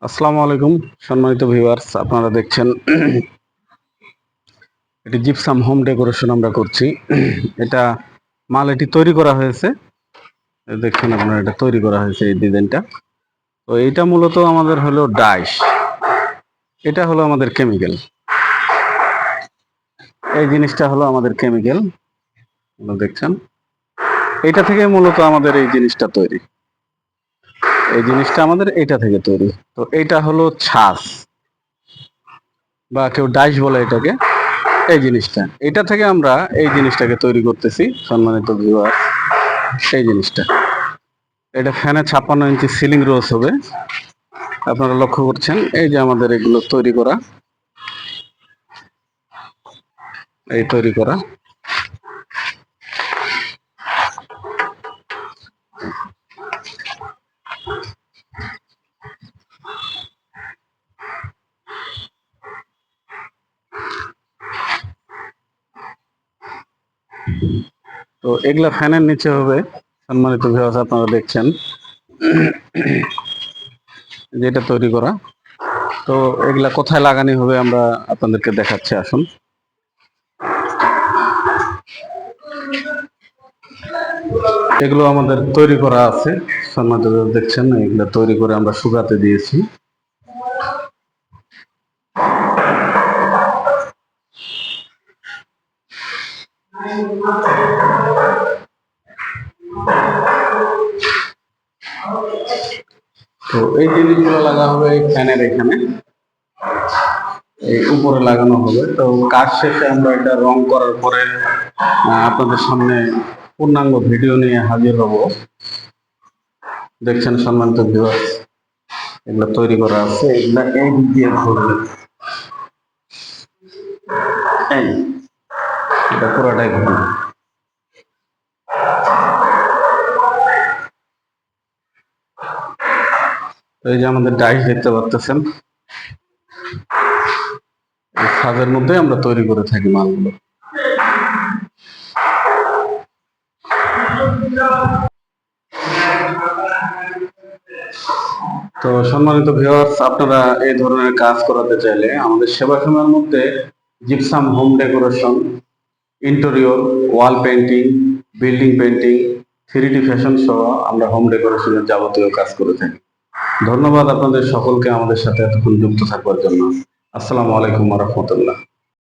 আসসালামু আলাইকুম সম্মানিত ভিউয়ার্স, আপনারা দেখছেন এটি জিপসাম হোম ডেকোরেশন আমরা করছি। এটা এটি তৈরি করা হয়েছে। দেখছেন আপনারা, এটা তৈরি করা হয়েছে এই ডিজাইনটা। তো এইটা মূলত আমাদের হলো ডাইস, এটা হলো আমাদের কেমিক্যাল। এই জিনিসটা হলো আমাদের কেমিক্যাল, দেখছেন। এটা থেকে মূলত আমাদের এই জিনিসটা তৈরি, এই জিনিসটা আমাদের এটা থেকে তৈরি। তো এটা হলো ছাঁচ বা কেউ ডাইস বলে এটাকে। এই জিনিসটা, এটা থেকে আমরা এই জিনিসটাকে তৈরি করতেছি সম্মানিত ভিউয়ার। এই জিনিসটা, এটা ফ্যানে 56 ইঞ্চি সিলিং রোজ হবে। আপনারা লক্ষ্য করছেন, এই যে আমাদের এগুলো তৈরি করা, এই তৈরি করা। তো এগুলা ফ্যানের নিচে হবে সম্মানিত ভিউয়ার্স, আপনারা দেখছেন যেটা তৈরি করা। তো এগুলা কোথায় লাগানো হবে আমরা আপনাদেরকে দেখাচ্ছি, আসুন। এগুলো আমাদের তৈরি করা আছে সম্মানিত ভিউয়ার্স, দেখছেন এগুলা তৈরি করে আমরা শুকাতে দিয়েছি। তো এই জিনিসগুলো লাগা হবে এই ফ্যানের এখানে, এই উপরে লাগানো হবে। তো কাজ শেষে আমরা এটা রং করার পরে আপনাদের সামনে পূর্ণাঙ্গ ভিডিও নিয়ে হাজির হব। দেখছেন সম্মানিত ভিউয়ার্স, এগুলো তৈরি করা আছে, এগুলা এই দিক দিয়ে ঘুরবে, এই এটা পুরোটাই ঘুরবে। এই যে আমাদের ডাইস দেখতে পাচ্ছেন, এই ছাদের মধ্যে আমরা তৈরি করে থাকি মালগুলো। তো সম্মানিত ভিউয়ার্স, আপনারা এই ধরনের কাজ করাতে চাইলে আমাদের সেবা কেন্দ্রের মধ্যে gypsum home decoration, interior, wall painting, building painting, 3D fashion সহ আমরা হোম ডেকোরেশনের যাবতীয় কাজ করে থাকি। ধন্যবাদ আপনাদের সকলকে আমাদের সাথে এতক্ষণ যুক্ত থাকবার জন্য। আসসালামু আলাইকুম ওয়া রাহমাতুল্লাহ।